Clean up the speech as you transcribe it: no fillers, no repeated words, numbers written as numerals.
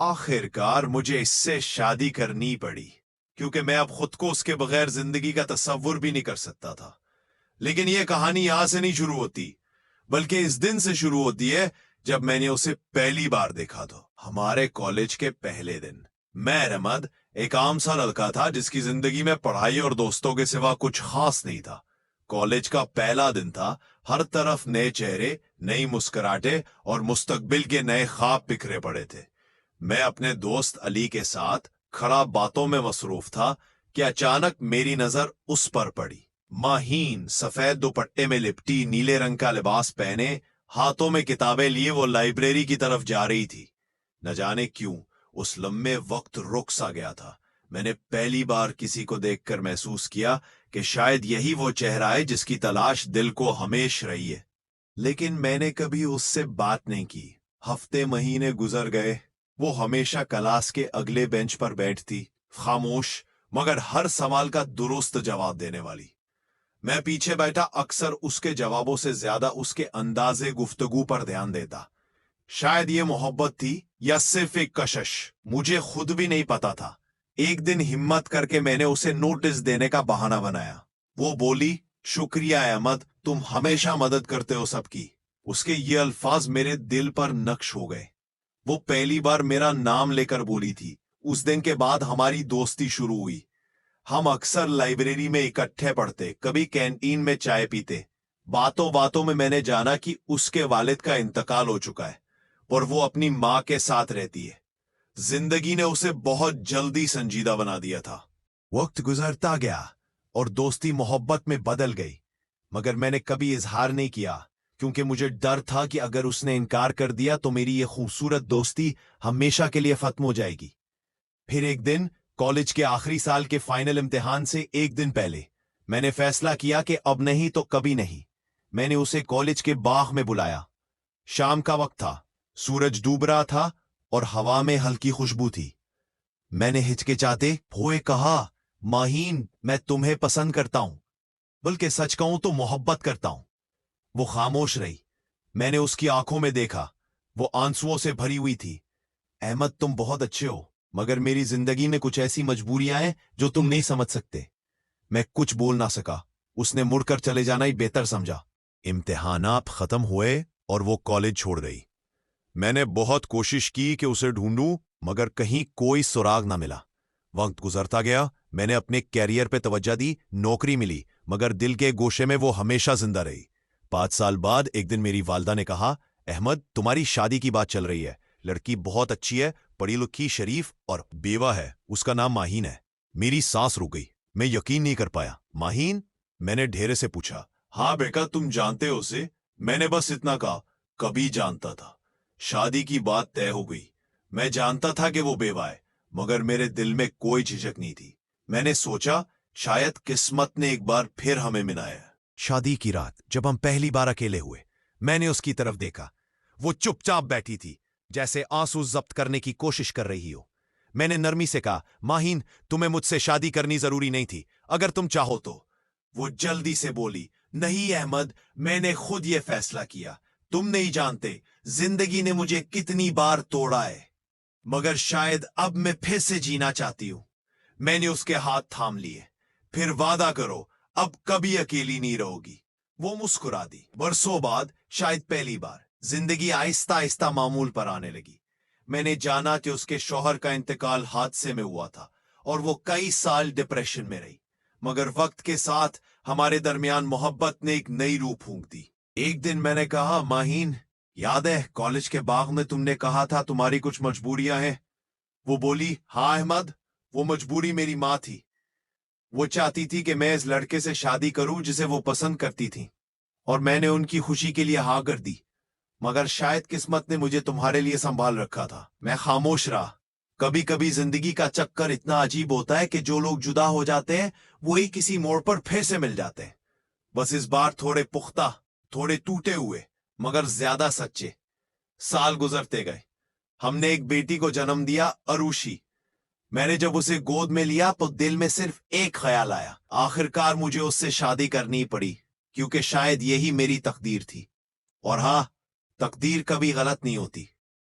آخرکار مجھے اس سے شادی کرنی پڑی کیونکہ میں اب خود کو اس کے بغیر زندگی کا تصور بھی نہیں کر سکتا تھا۔ لیکن یہ کہانی یہاں سے نہیں شروع ہوتی، بلکہ اس دن سے شروع ہوتی ہے جب میں نے اسے پہلی بار دیکھا تھا۔ ہمارے کالج کے پہلے دن میں احمد ایک عام سا لڑکا تھا جس کی زندگی میں پڑھائی اور دوستوں کے سوا کچھ خاص نہیں تھا۔ کالج کا پہلا دن تھا، ہر طرف نئے چہرے، نئی مسکراہٹیں اور مستقبل کے نئے خواب بکھرے پڑے تھے۔ میں اپنے دوست علی کے ساتھ کھڑا باتوں میں مصروف تھا کہ اچانک میری نظر اس پر پڑی۔ ماہین سفید دوپٹے میں لپٹی، نیلے رنگ کا لباس پہنے، ہاتھوں میں کتابیں لیے وہ لائبریری کی طرف جا رہی تھی۔ نہ جانے کیوں اس لمحے وقت رک سا گیا تھا۔ میں نے پہلی بار کسی کو دیکھ کر محسوس کیا کہ شاید یہی وہ چہرہ ہے جس کی تلاش دل کو ہمیشہ رہی ہے، لیکن میں نے کبھی اس سے بات نہیں کی۔ ہفتے مہینے گزر گئے، وہ ہمیشہ کلاس کے اگلے بینچ پر بیٹھتی، خاموش مگر ہر سوال کا درست جواب دینے والی۔ میں پیچھے بیٹھا اکثر اس کے جوابوں سے زیادہ اس کے انداز گفتگو پر دھیان دیتا۔ شاید یہ محبت تھی یا صرف ایک کشش، مجھے خود بھی نہیں پتا تھا۔ ایک دن ہمت کر کے میں نے اسے نوٹس دینے کا بہانہ بنایا۔ وہ بولی، شکریہ احمد، تم ہمیشہ مدد کرتے ہو سب کی۔ اس کے یہ الفاظ میرے دل پر نقش ہو گئے۔ وہ پہلی بار میرا نام لے کر بولی تھی۔ اس دن کے بعد ہماری دوستی شروع ہوئی۔ ہم اکثر لائبریری میں اکٹھے پڑھتے، کبھی کینٹین میں چائے پیتے۔ باتوں باتوں میں نے جانا کہ اس کے والد کا انتقال ہو چکا ہے اور وہ اپنی ماں کے ساتھ رہتی ہے۔ زندگی نے اسے بہت جلدی سنجیدہ بنا دیا تھا۔ وقت گزرتا گیا اور دوستی محبت میں بدل گئی، مگر میں نے کبھی اظہار نہیں کیا کیونکہ مجھے ڈر تھا کہ اگر اس نے انکار کر دیا تو میری یہ خوبصورت دوستی ہمیشہ کے لیے ختم ہو جائے گی۔ پھر ایک دن کالج کے آخری سال کے فائنل امتحان سے ایک دن پہلے میں نے فیصلہ کیا کہ اب نہیں تو کبھی نہیں۔ میں نے اسے کالج کے باغ میں بلایا۔ شام کا وقت تھا، سورج ڈوب رہا تھا اور ہوا میں ہلکی خوشبو تھی۔ میں نے ہچکچاتے ہوئے کہا، ماہین، میں تمہیں پسند کرتا ہوں، بلکہ سچ کہوں تو محبت کرتا ہوں۔ وہ خاموش رہی۔ میں نے اس کی آنکھوں میں دیکھا، وہ آنسوؤں سے بھری ہوئی تھی۔ احمد، تم بہت اچھے ہو، مگر میری زندگی میں کچھ ایسی مجبوریاں ہیں جو تم نہیں سمجھ سکتے۔ میں کچھ بول نہ سکا۔ اس نے مڑ کر چلے جانا ہی بہتر سمجھا۔ امتحانات ختم ہوئے اور وہ کالج چھوڑ گئی۔ میں نے بہت کوشش کی کہ اسے ڈھونڈوں، مگر کہیں کوئی سراغ نہ ملا۔ وقت گزرتا گیا، میں نے اپنے کیریئر پہ توجہ دی، نوکری ملی، مگر دل کے گوشے میں وہ ہمیشہ زندہ رہی۔ 5 سال بعد ایک دن میری والدہ نے کہا، احمد، تمہاری شادی کی بات چل رہی ہے، لڑکی بہت اچھی ہے، پڑھی لکھی، شریف اور بیوہ ہے، اس کا نام ماہین ہے۔ میری سانس رک گئی، میں یقین نہیں کر پایا۔ ماہین؟ میں نے ڈھیرے سے پوچھا۔ ہاں بیٹا، تم جانتے ہو اسے؟ میں نے بس اتنا کہا۔ کبھی جانتا تھا۔ شادی کی بات طے ہو گئی۔ میں جانتا تھا کہ وہ بیوہ ہے، مگر میرے دل میں کوئی جھجک نہیں تھی۔ میں نے سوچا شاید قسمت نے ایک بار پھر ہمیں ملایا۔ شادی کی رات جب ہم پہلی بار اکیلے ہوئے، میں نے اس کی طرف دیکھا۔ وہ چپ چاپ بیٹھی تھی، جیسے آنسو ضبط کرنے کی کوشش کر رہی ہو۔ میں نے نرمی سے کہا، ماہین، تمہیں مجھ سے شادی کرنی ضروری نہیں تھی، اگر تم چاہو تو۔ وہ جلدی سے بولی، نہیں احمد، میں نے خود یہ فیصلہ کیا۔ تم نہیں جانتے زندگی نے مجھے کتنی بار توڑا ہے، مگر شاید اب میں پھر سے جینا چاہتی ہوں۔ میں نے اس کے ہاتھ تھام لیے۔ پھر وعدہ کرو اب کبھی اکیلی نہیں رہو گی۔ وہ مسکرا دی۔ برسوں بعد، شاید پہلی بار، زندگی آہستہ آہستہ معمول پر آنے لگی۔ میں نے جانا کہ اس کے شوہر کا انتقال حادثے میں ہوا تھا اور وہ کئی سال ڈپریشن میں رہی، مگر وقت کے ساتھ ہمارے درمیان محبت نے ایک نئی روح پھونک دی۔ ایک دن میں نے کہا، ماہین، یاد ہے کالج کے باغ میں تم نے کہا تھا تمہاری کچھ مجبوریاں ہیں؟ وہ بولی، ہاں احمد، وہ مجبوری میری ماں تھی۔ وہ چاہتی تھی کہ میں اس لڑکے سے شادی کروں جسے وہ پسند کرتی تھی، اور میں نے ان کی خوشی کے لیے ہاں کر دی، مگر شاید قسمت نے مجھے تمہارے لیے سنبھال رکھا تھا۔ میں خاموش رہا۔ کبھی کبھی زندگی کا چکر اتنا عجیب ہوتا ہے کہ جو لوگ جدا ہو جاتے ہیں وہی کسی موڑ پر پھر سے مل جاتے ہیں۔ بس اس بار تھوڑے پختہ، تھوڑے ٹوٹے ہوئے، مگر زیادہ سچے۔ سال گزرتے گئے۔ ہم نے ایک بیٹی کو جنم دیا، اروشی۔ میں نے جب اسے گود میں لیا تو دل میں صرف ایک خیال آیا، آخرکار مجھے اس سے شادی کرنی پڑی، کیونکہ شاید یہی میری تقدیر تھی۔ اور ہاں، تقدیر کبھی غلط نہیں ہوتی۔